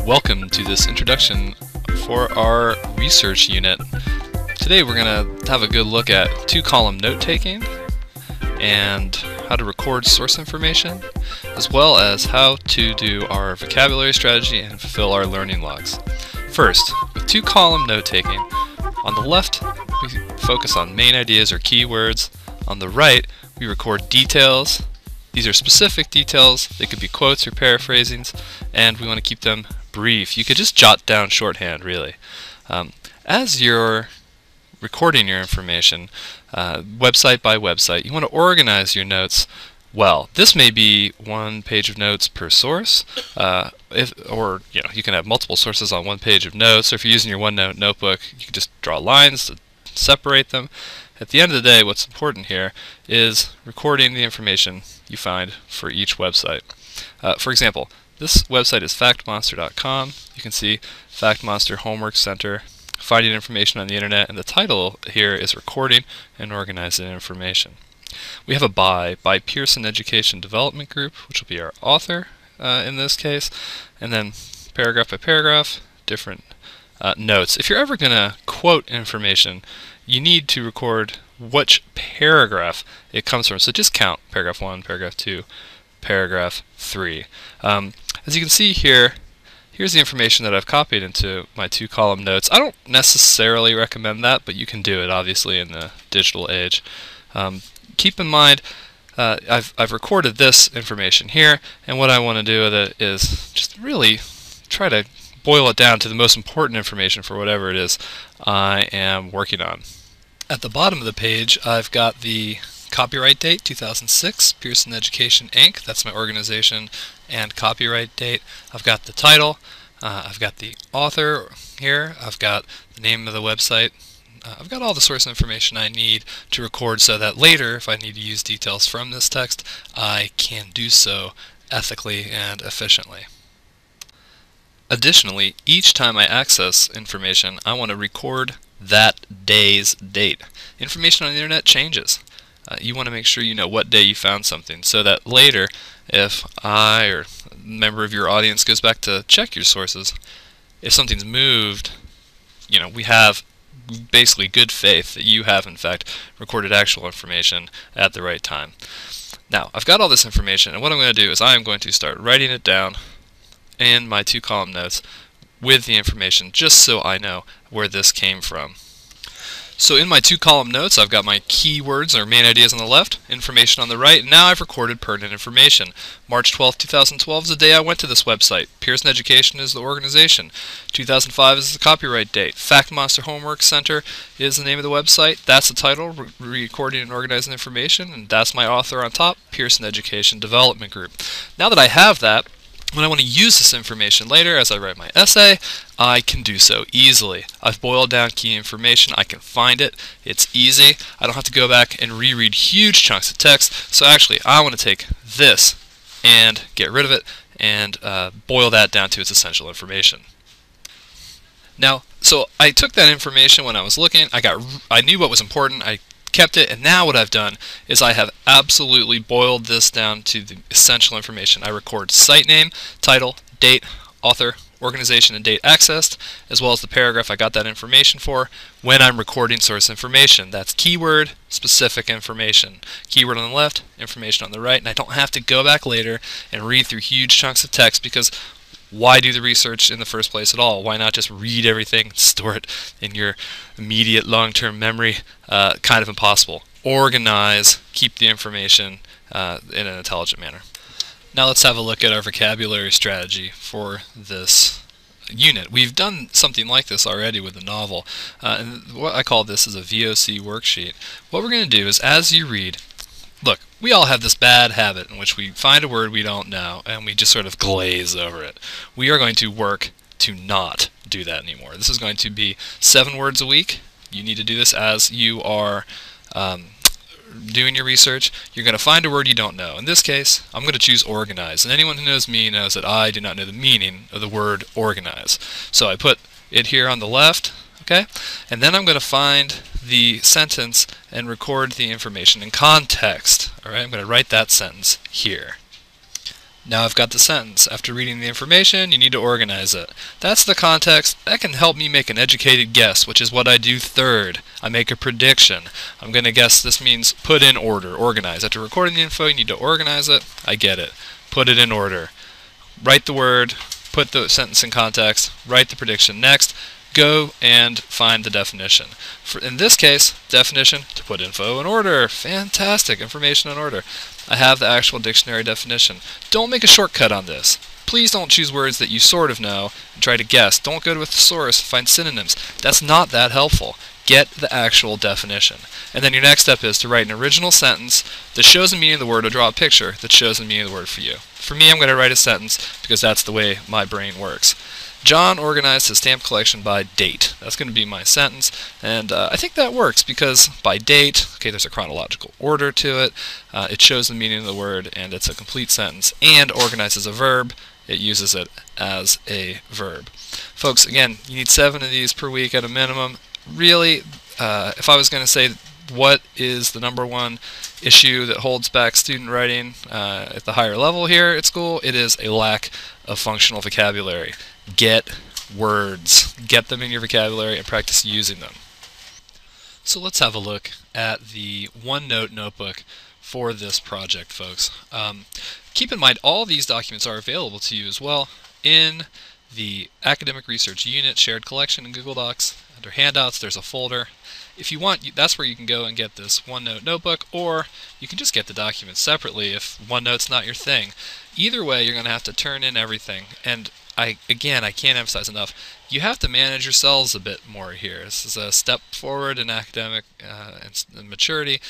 Welcome to this introduction for our research unit. Today we're going to have a good look at two-column note-taking and how to record source information, as well as how to do our vocabulary strategy and fulfill our learning logs. First, with two-column note-taking, on the left we focus on main ideas or keywords. On the right we record details. These are specific details. They could be quotes or paraphrasings, and we want to keep them brief. You could just jot down shorthand, really. As you're recording your information, website by website, you want to organize your notes well. This may be one page of notes per source, or you can have multiple sources on one page of notes. Or if you're using your OneNote notebook, you can just draw lines to separate them. At the end of the day, what's important here is recording the information you find for each website. For example, this website is factmonster.com. You can see FactMonster Homework Center, finding information on the internet, and the title here is Recording and Organizing Information. We have a by Pearson Education Development Group, which will be our author in this case, and then paragraph by paragraph, different notes. If you're ever going to quote information, you need to record which paragraph it comes from. So just count paragraph 1, paragraph 2, paragraph 3. As you can see here, here's the information that I've copied into my two-column notes. I don't necessarily recommend that, but you can do it obviously in the digital age. Keep in mind, I've recorded this information here, and what I want to do with it is just really try to boil it down to the most important information for whatever it is I am working on. At the bottom of the page, I've got the copyright date, 2006, Pearson Education Inc. That's my organization and copyright date. I've got the title, I've got the author here, I've got the name of the website, I've got all the source information I need to record so that later, if I need to use details from this text, I can do so ethically and efficiently. Additionally, each time I access information, I want to record that day's date. Information on the internet changes. You want to make sure you know what day you found something so that later, if I or a member of your audience goes back to check your sources, if something's moved, we have basically good faith that you have in fact recorded actual information at the right time. Now, I've got all this information, and what I'm going to do is I am going to start writing it down in my two-column notes with the information, just so I know where this came from. So in my two-column notes, I've got my keywords or main ideas on the left, information on the right, and now I've recorded pertinent information. March 12, 2012 is the day I went to this website. Pearson Education is the organization. 2005 is the copyright date. FactMonster Homework Center is the name of the website. That's the title, Recording and Organizing Information, and that's my author on top, Pearson Education Development Group. Now that I have that, when I want to use this information later as I write my essay, I can do so easily. I've boiled down key information, I can find it, it's easy. I don't have to go back and reread huge chunks of text, so actually I want to take this and get rid of it and boil that down to its essential information. Now, so I took that information when I was looking, I knew what was important, I kept it, and now what I've done is I have absolutely boiled this down to the essential information. I record site name, title, date, author, organization, and date accessed, as well as the paragraph I got that information for when I'm recording source information. That's keyword, specific information. Keyword on the left, information on the right, and I don't have to go back later and read through huge chunks of text, because why do the research in the first place at all? Why not just read everything, store it in your immediate long-term memory? Kind of impossible. Organize, keep the information in an intelligent manner. Now let's have a look at our vocabulary strategy for this unit. We've done something like this already with the novel, and what I call this is a VOC worksheet. What we're going to do is, as you read, look, we all have this bad habit in which we find a word we don't know and we just sort of glaze over it. We are going to work to not do that anymore. This is going to be 7 words a week. You need to do this as you are doing your research. You're going to find a word you don't know. In this case, I'm going to choose organize. And anyone who knows me knows that I do not know the meaning of the word organize. So I put it here on the left. Okay, and then I'm going to find the sentence and record the information in context. Alright, I'm going to write that sentence here. Now I've got the sentence. After reading the information, you need to organize it. That's the context. That can help me make an educated guess, which is what I do third. I make a prediction. I'm going to guess this means put in order, organize. After recording the info, you need to organize it. I get it. Put it in order. Write the word, put the sentence in context, write the prediction. Next, go and find the definition. In this case, definition, to put info in order. Fantastic, information in order. I have the actual dictionary definition. Don't make a shortcut on this. Please don't choose words that you sort of know and try to guess. Don't go to a thesaurus and find synonyms. That's not that helpful. Get the actual definition. And then your next step is to write an original sentence that shows the meaning of the word or draw a picture that shows the meaning of the word for you. For me, I'm going to write a sentence because that's the way my brain works. John organized his stamp collection by date. That's going to be my sentence, and I think that works because by date, okay, there's a chronological order to it, it shows the meaning of the word, and it's a complete sentence, and organized as a verb, it uses it as a verb. Folks, again, you need 7 of these per week at a minimum. Really, if I was going to say what is the #1 issue that holds back student writing at the higher level here at school, it is a lack of functional vocabulary. Get words. Get them in your vocabulary and practice using them. So let's have a look at the OneNote notebook for this project, folks. Keep in mind all these documents are available to you as well in the Academic Research Unit Shared Collection in Google Docs. Under Handouts, there's a folder. If you want, that's where you can go and get this OneNote notebook, or you can just get the documents separately if OneNote's not your thing. Either way, you're going to have to turn in everything. And I can't emphasize enough, you have to manage yourselves a bit more here. This is a step forward in academic and maturity.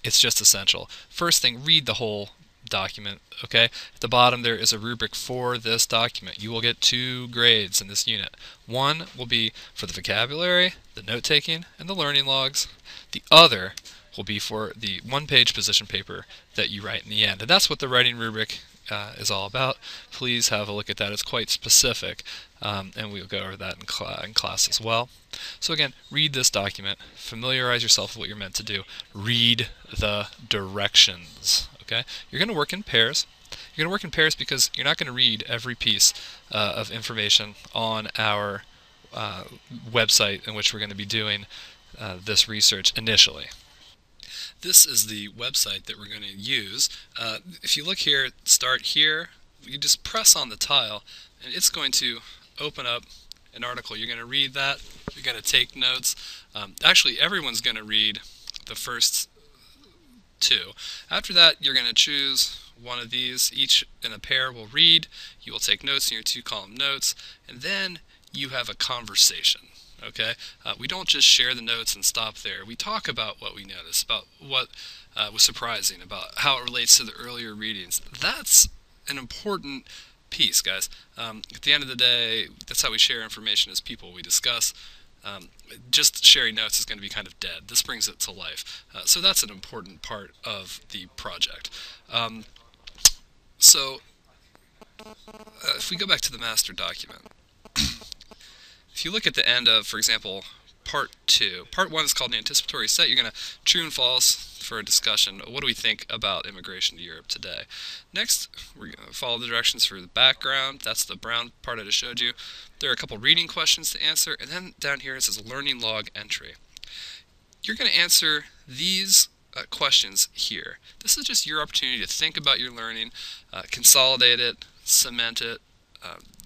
It's just essential. First thing, read the whole document. Okay, at the bottom there is a rubric for this document. You will get 2 grades in this unit. One will be for the vocabulary, the note-taking, and the learning logs. The other will be for the 1-page position paper that you write in the end. And that's what the writing rubric is all about. Please have a look at that. It's quite specific, and we'll go over that in class as well. So again, read this document. Familiarize yourself with what you're meant to do. Read the directions. Okay? You're going to work in pairs. You're going to work in pairs because you're not going to read every piece of information on our website in which we're going to be doing this research initially. This is the website that we're going to use. If you look here, start here, you just press on the tile and it's going to open up an article. You're going to read that. You're going to take notes. Actually, everyone's going to read the first 2. After that, you're going to choose one of these. Each in a pair will read. You will take notes in your 2-column notes, and then you have a conversation. Okay, we don't just share the notes and stop there. We talk about what we noticed, about what was surprising, about how it relates to the earlier readings. That's an important piece, guys. At the end of the day, that's how we share information as people. We discuss. Just sharing notes is going to be kind of dead. This brings it to life. So that's an important part of the project. If we go back to the master document, if you look at the end of, for example, Part 2, Part 1 is called an anticipatory set. You're going to true and false for a discussion. What do we think about immigration to Europe today? Next, we're going to follow the directions for the background. That's the brown part I just showed you. There are a couple reading questions to answer, and then down here it says learning log entry. You're going to answer these questions here. This is just your opportunity to think about your learning, consolidate it, cement it.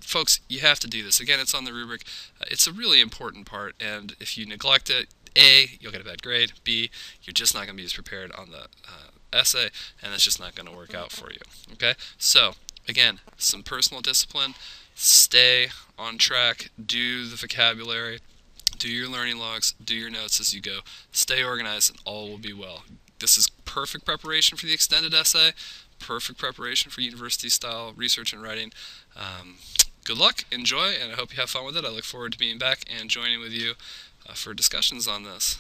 Folks, you have to do this. Again, it's on the rubric. It's a really important part, and if you neglect it, A, you'll get a bad grade. B, you're just not going to be as prepared on the essay, and it's just not going to work out for you. Okay? So, again, some personal discipline. Stay on track. Do the vocabulary. Do your learning logs. Do your notes as you go. Stay organized, and all will be well. This is perfect preparation for the extended essay. Perfect preparation for university-style research and writing. Good luck, enjoy, and I hope you have fun with it. I look forward to being back and joining with you for discussions on this.